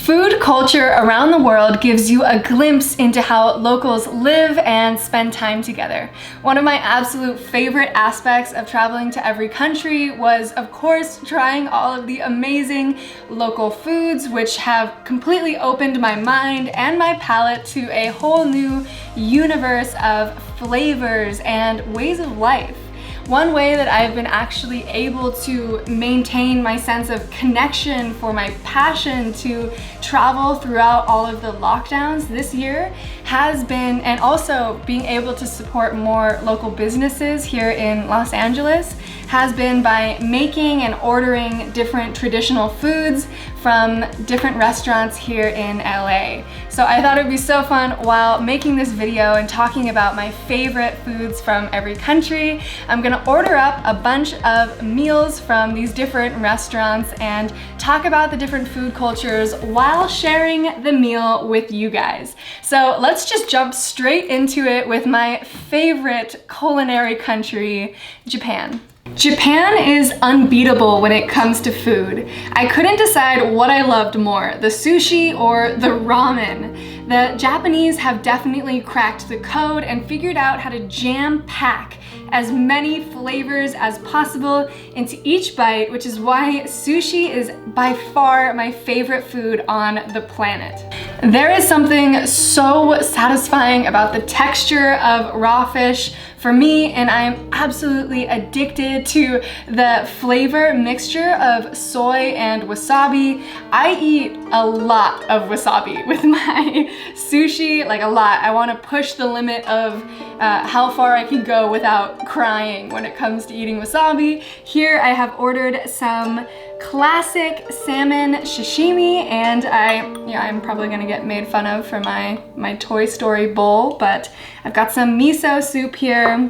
Food culture around the world gives you a glimpse into how locals live and spend time together. One of my absolute favorite aspects of traveling to every country was, of course, trying all of the amazing local foods, which have completely opened my mind and my palate to a whole new universe of flavors and ways of life. One way that I've been actually able to maintain my sense of connection for my passion to travel throughout all of the lockdowns this year has been, and also being able to support more local businesses here in Los Angeles, has been by making and ordering different traditional foods from different restaurants here in LA. So I thought it would be so fun while making this video and talking about my favorite foods from every country. I'm gonna order up a bunch of meals from these different restaurants and talk about the different food cultures while sharing the meal with you guys. So let's just jump straight into it with my favorite culinary country, Japan. Japan is unbeatable when it comes to food. I couldn't decide what I loved more, the sushi or the ramen. The Japanese have definitely cracked the code and figured out how to jam-pack as many flavors as possible into each bite, which is why sushi is by far my favorite food on the planet. There is something so satisfying about the texture of raw fish for me, and I'm absolutely addicted to the flavor mixture of soy and wasabi. I eat a lot of wasabi with my sushi, like a lot. I want to push the limit of how far I can go without crying when it comes to eating wasabi. Here I have ordered some classic salmon sashimi, and I'm probably gonna get made fun of for my Toy Story bowl, but I've got some miso soup here,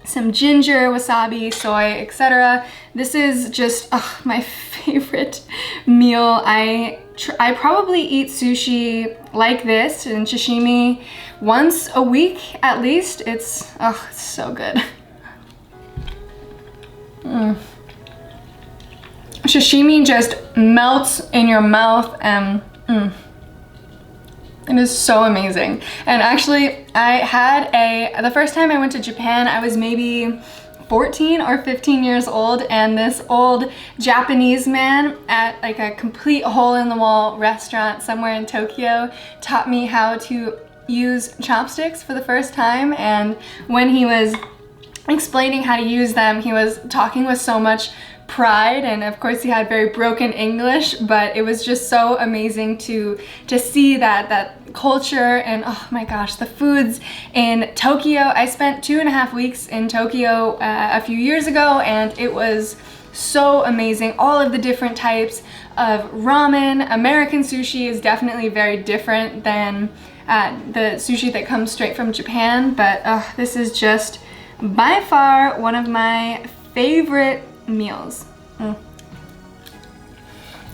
some ginger, wasabi, soy, etc. This is just my favorite meal. I probably eat sushi like this and sashimi once a week at least. It's so good. Sashimi just melts in your mouth and it is so amazing. And actually, the first time I went to Japan, I was maybe 14 or 15 years old, and this old Japanese man at like a complete hole-in-the-wall restaurant somewhere in Tokyo taught me how to use chopsticks for the first time. And when he was explaining how to use them, he was talking with so much pride, and of course he had very broken English, but it was just so amazing to see that culture. And oh my gosh, the foods in Tokyo. I spent 2.5 weeks in Tokyo a few years ago, and it was so amazing. All of the different types of ramen. American sushi is definitely very different than the sushi that comes straight from Japan, but this is just by far one of my favorite meals.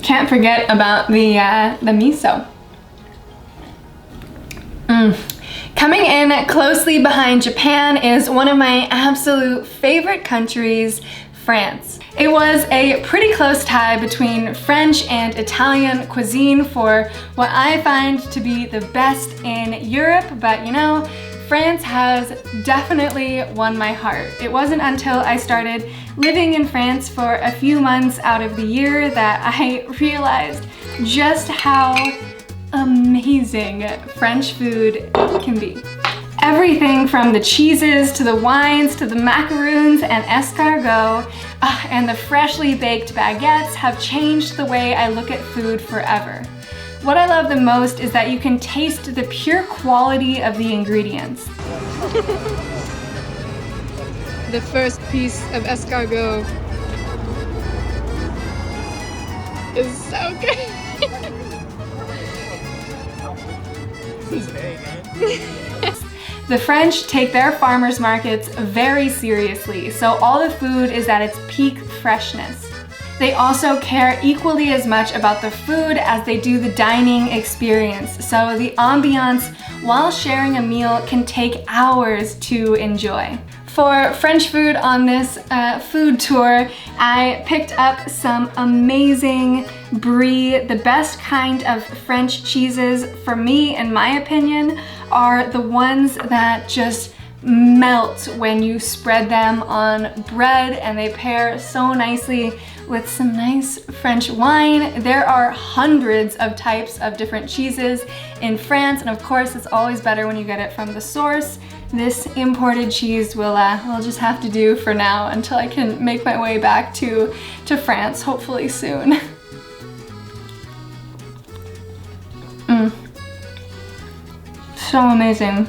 Can't forget about the miso. Coming in closely behind Japan is one of my absolute favorite countries, France. It was a pretty close tie between French and Italian cuisine for what I find to be the best in Europe, but you know, France has definitely won my heart. It wasn't until I started living in France for a few months out of the year that I realized just how amazing French food can be. Everything from the cheeses to the wines to the macaroons and escargot and the freshly baked baguettes have changed the way I look at food forever. What I love the most is that you can taste the pure quality of the ingredients. The first piece of escargot is so good. This is very good. The French take their farmers markets very seriously, so all the food is at its peak freshness. They also care equally as much about the food as they do the dining experience, so the ambiance while sharing a meal can take hours to enjoy. For French food on this food tour, I picked up some amazing brie. The best kind of French cheeses, for me, in my opinion, are the ones that just melt when you spread them on bread, and they pair so nicely with some nice French wine. There are hundreds of types of different cheeses in France, and of course it's always better when you get it from the source. This imported cheese will just have to do for now until I can make my way back to France, hopefully soon. So amazing.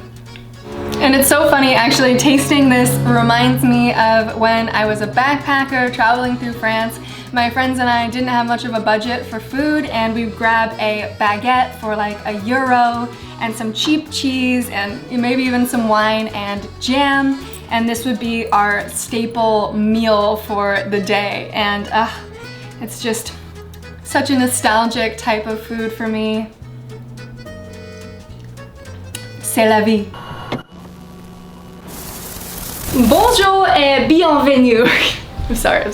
And it's so funny, actually, tasting this reminds me of when I was a backpacker traveling through France. My friends and I didn't have much of a budget for food, and we'd grab a baguette for like €1 and some cheap cheese and maybe even some wine and jam. And this would be our staple meal for the day. And it's just such a nostalgic type of food for me. C'est la vie. Bonjour et bienvenue. I'm sorry.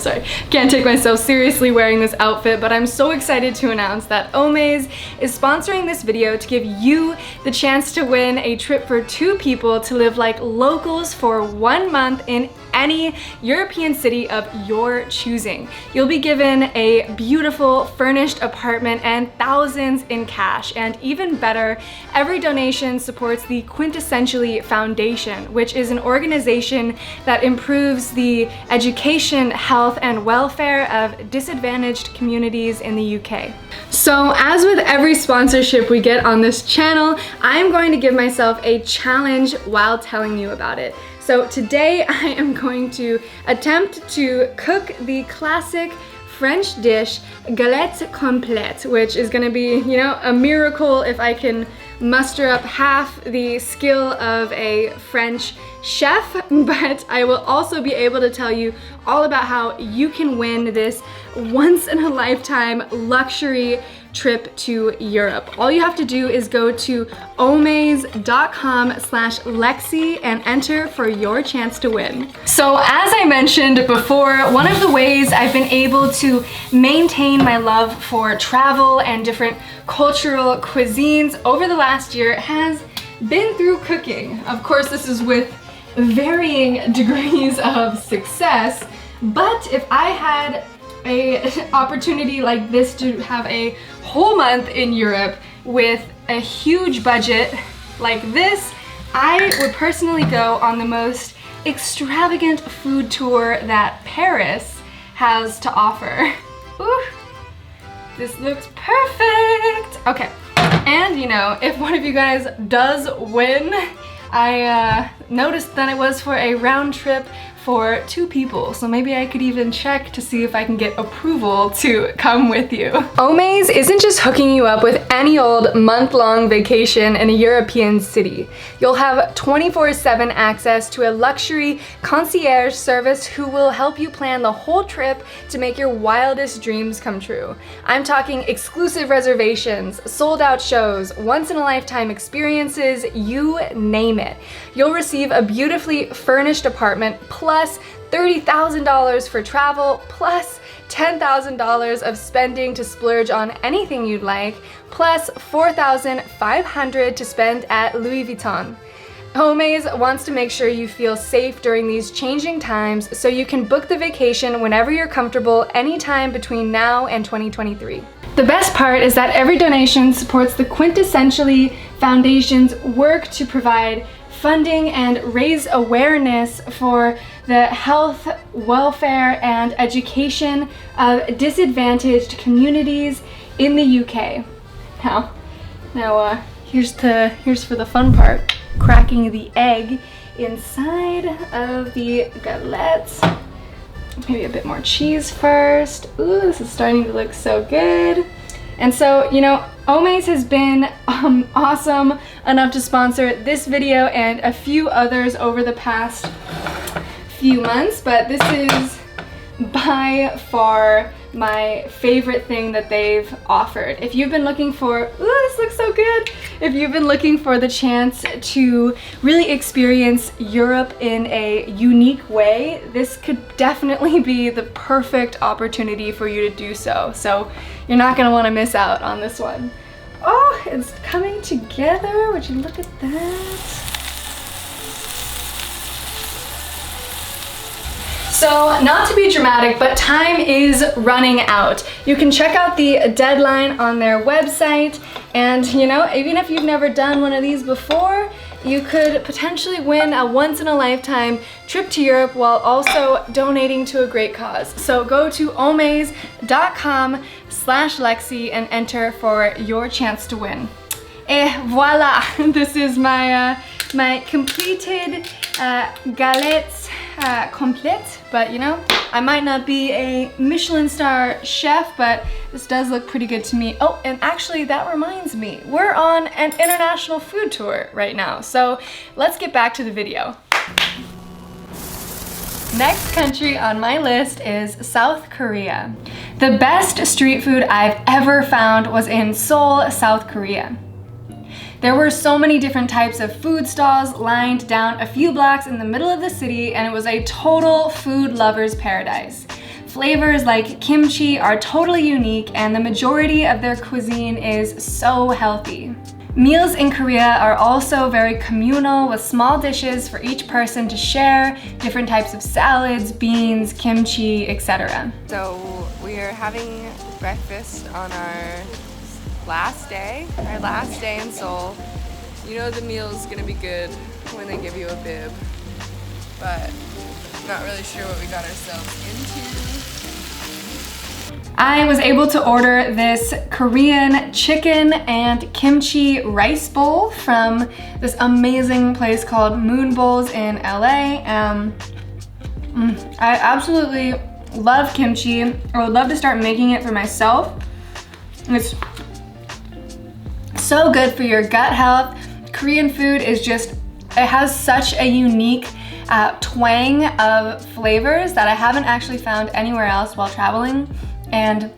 Can't take myself seriously wearing this outfit, but I'm so excited to announce that Omaze is sponsoring this video to give you the chance to win a trip for 2 people to live like locals for 1 month in any European city of your choosing. You'll be given a beautiful furnished apartment and thousands in cash. And even better, every donation supports the Quintessentially Foundation, which is an organization that improves the education, health, and welfare of disadvantaged communities in the UK. So as with every sponsorship we get on this channel, I'm going to give myself a challenge while telling you about it. So today I am going to attempt to cook the classic French dish, galette complète, which is gonna be, you know, a miracle if I can muster up half the skill of a French chef, but I will also be able to tell you all about how you can win this once-in-a-lifetime luxury trip to Europe. All you have to do is go to omaze.com/Lexi and enter for your chance to win. So as I mentioned before, one of the ways I've been able to maintain my love for travel and different cultural cuisines over the last year has been through cooking. Of course, this is with varying degrees of success, but if I had an opportunity like this to have a whole month in Europe with a huge budget like this, I would personally go on the most extravagant food tour that Paris has to offer. Ooh, this looks perfect. Okay, and you know, if one of you guys does win, I noticed that it was for a round trip for 2 people, so maybe I could even check to see if I can get approval to come with you. Omaze isn't just hooking you up with any old month-long vacation in a European city. You'll have 24/7 access to a luxury concierge service who will help you plan the whole trip to make your wildest dreams come true. I'm talking exclusive reservations, sold-out shows, once-in-a-lifetime experiences, you name it. You'll receive a beautifully furnished apartment plus $30,000 for travel, plus $10,000 of spending to splurge on anything you'd like, plus $4,500 to spend at Louis Vuitton. Omaze wants to make sure you feel safe during these changing times, so you can book the vacation whenever you're comfortable anytime between now and 2023. The best part is that every donation supports the Quintessentially Foundation's work to provide funding and raise awareness for the health, welfare, and education of disadvantaged communities in the UK. Now, here's for the fun part: cracking the egg inside of the galette. Maybe a bit more cheese first. Ooh, this is starting to look so good. And so, you know, Omaze has been awesome enough to sponsor this video and a few others over the past few months, but this is by far my favorite thing that they've offered. If you've been looking for, ooh, this this looks so good. If you've been looking for the chance to really experience Europe in a unique way, this could definitely be the perfect opportunity for you to do so. So you're not gonna wanna miss out on this one. Oh, it's coming together. Would you look at that? So, not to be dramatic, but time is running out. You can check out the deadline on their website, and you know, even if you've never done one of these before, you could potentially win a once-in-a-lifetime trip to Europe while also donating to a great cause. So go to omaze.com/Lexi and enter for your chance to win. Et voila! This is my my completed galette complete. But you know, I might not be a Michelin star chef, but this does look pretty good to me. Oh, and actually that reminds me, we're on an international food tour right now. So let's get back to the video. Next country on my list is South Korea. The best street food I've ever found was in Seoul, South Korea. There were so many different types of food stalls lined down a few blocks in the middle of the city, and it was a total food lover's paradise. Flavors like kimchi are totally unique, and the majority of their cuisine is so healthy. Meals in Korea are also very communal, with small dishes for each person to share, different types of salads, beans, kimchi, etc. So we are having breakfast on our last day in Seoul. You know the meal's gonna be good when they give you a bib, but not really sure what we got ourselves into. I was able to order this Korean chicken and kimchi rice bowl from this amazing place called Moon Bowls in LA. I absolutely love kimchi. I would love to start making it for myself. It's so good for your gut health. Korean food is just, it has such a unique twang of flavors that I haven't actually found anywhere else while traveling. And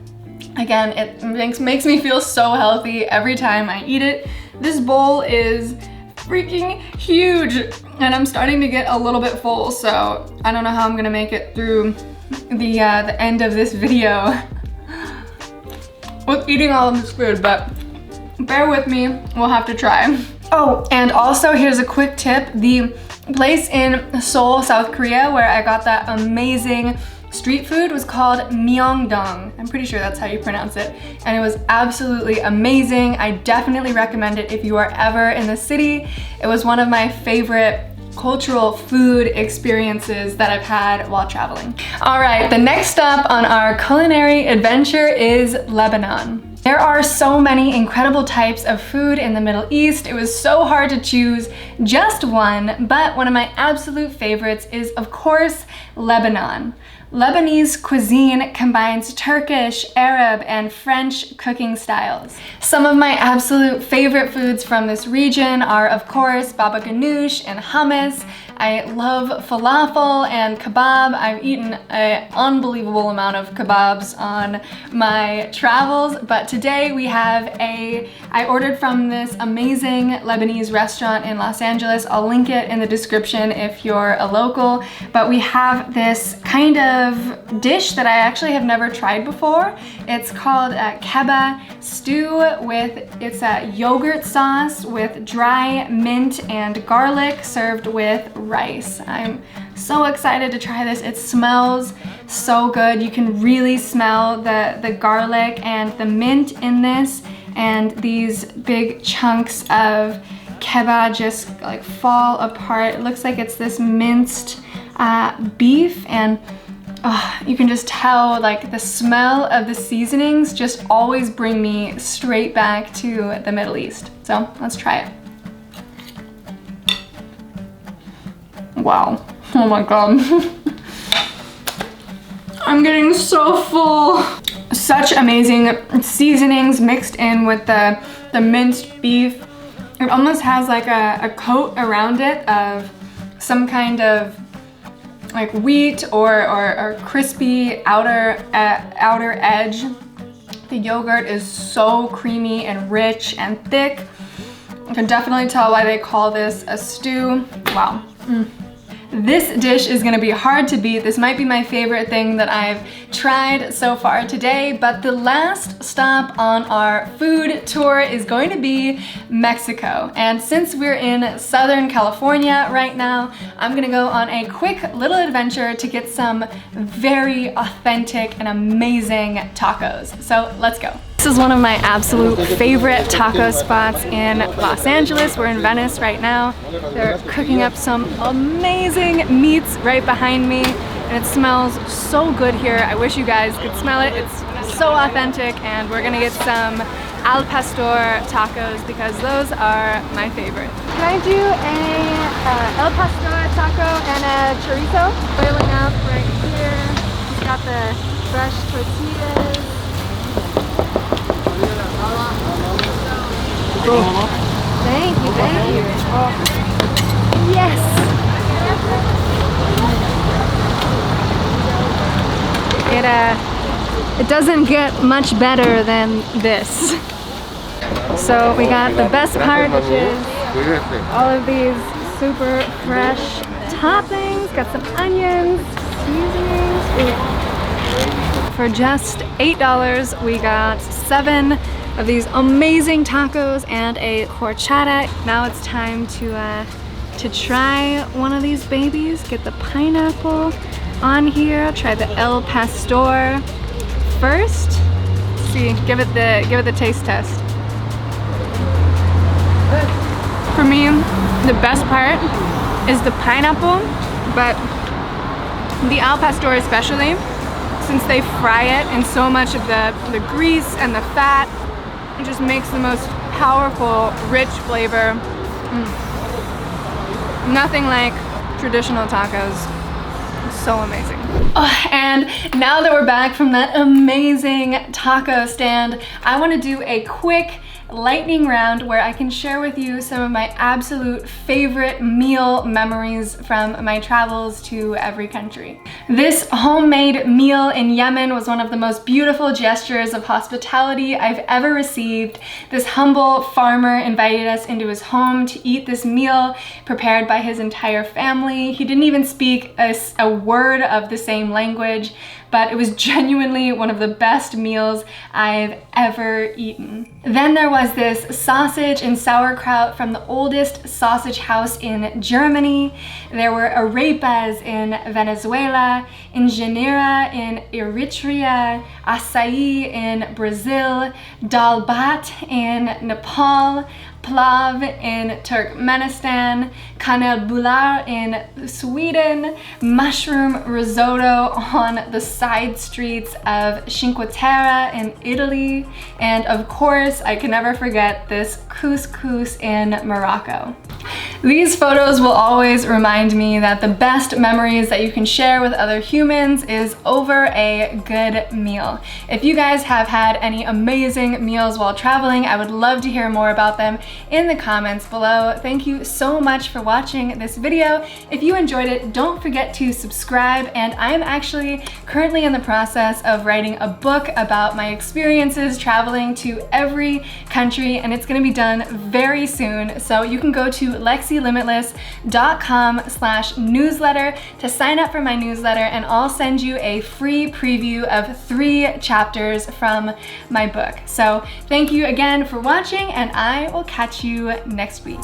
again, it makes me feel so healthy every time I eat it. This bowl is freaking huge, and I'm starting to get a little bit full, so I don't know how I'm gonna make it through the end of this video with eating all of this food, but bear with me, we'll have to try. Oh, and also here's a quick tip. The place in Seoul, South Korea, where I got that amazing street food was called Myeongdong. I'm pretty sure that's how you pronounce it. And it was absolutely amazing. I definitely recommend it if you are ever in the city. It was one of my favorite cultural food experiences that I've had while traveling. All right, the next stop on our culinary adventure is Lebanon. There are so many incredible types of food in the Middle East. It was so hard to choose just one, but one of my absolute favorites is, of course, Lebanon. Lebanese cuisine combines Turkish, Arab, and French cooking styles. Some of my absolute favorite foods from this region are, of course, baba ganoush and hummus. I love falafel and kebab. I've eaten an unbelievable amount of kebabs on my travels, but today we have I ordered from this amazing Lebanese restaurant in Los Angeles. I'll link it in the description if you're a local, but we have this kind of dish that I actually have never tried before. It's called kebab stew it's a yogurt sauce with dry mint and garlic served with rice. I'm so excited to try this. It smells so good. You can really smell the garlic and the mint in this, and these big chunks of kebab just like fall apart. It looks like it's this minced beef, and you can just tell like the smell of the seasonings just always bring me straight back to the Middle East. So let's try it. Wow, oh my God. I'm getting so full. Such amazing seasonings mixed in with the minced beef. It almost has like a coat around it of some kind of like wheat or crispy outer edge The yogurt is so creamy and rich and thick. You can definitely tell why they call this a stew. Wow. This dish is gonna be hard to beat. This might be my favorite thing that I've tried so far today, but the last stop on our food tour is going to be Mexico. And since we're in Southern California right now, I'm gonna go on a quick little adventure to get some very authentic and amazing tacos. So let's go. This is one of my absolute favorite taco spots in Los Angeles. We're in Venice right now. They're cooking up some amazing meats right behind me, and it smells so good here. I wish you guys could smell it. It's so authentic, and we're gonna get some al pastor tacos because those are my favorite. Can I do a al pastor taco and a chorizo? Boiling up right here. It's got the fresh tortillas. Thank you, thank you. Oh. Yes! It doesn't get much better than this. So we got the best part, which is all of these super fresh toppings. Got some onions, seasonings. Ooh. For just $8, we got 7 of these amazing tacos and a horchata. Now it's time to try one of these babies. Get the pineapple on here. Try the El Pastor first. See, give it the taste test. For me, the best part is the pineapple, but the Al Pastor especially, since they fry it in so much of the grease and the fat, it just makes the most powerful, rich flavor. Nothing like traditional tacos. It's so amazing. Oh, and now that we're back from that amazing taco stand, I want to do a quick lightning round where I can share with you some of my absolute favorite meal memories from my travels to every country. This homemade meal in Yemen was one of the most beautiful gestures of hospitality I've ever received. This humble farmer invited us into his home to eat this meal prepared by his entire family. He didn't even speak a word of the same language, but it was genuinely one of the best meals I've ever eaten. Then there was this sausage and sauerkraut from the oldest sausage house in Germany. There were arepas in Venezuela, injera in Eritrea, acai in Brazil, dalbat in Nepal, plav in Turkmenistan, kanel bular in Sweden, mushroom risotto on the side streets of Cinque Terre in Italy, and of course, I can never forget this couscous in Morocco. These photos will always remind me that the best memories that you can share with other humans is over a good meal. If you guys have had any amazing meals while traveling, I would love to hear more about them in the comments below. Thank you so much for watching this video. If you enjoyed it, don't forget to subscribe, and I am actually currently in the process of writing a book about my experiences traveling to every country, and it's going to be done very soon. So you can go to lexilimitless.com/newsletter to sign up for my newsletter, and I'll send you a free preview of 3 chapters from my book. So thank you again for watching, and I will catch you next week.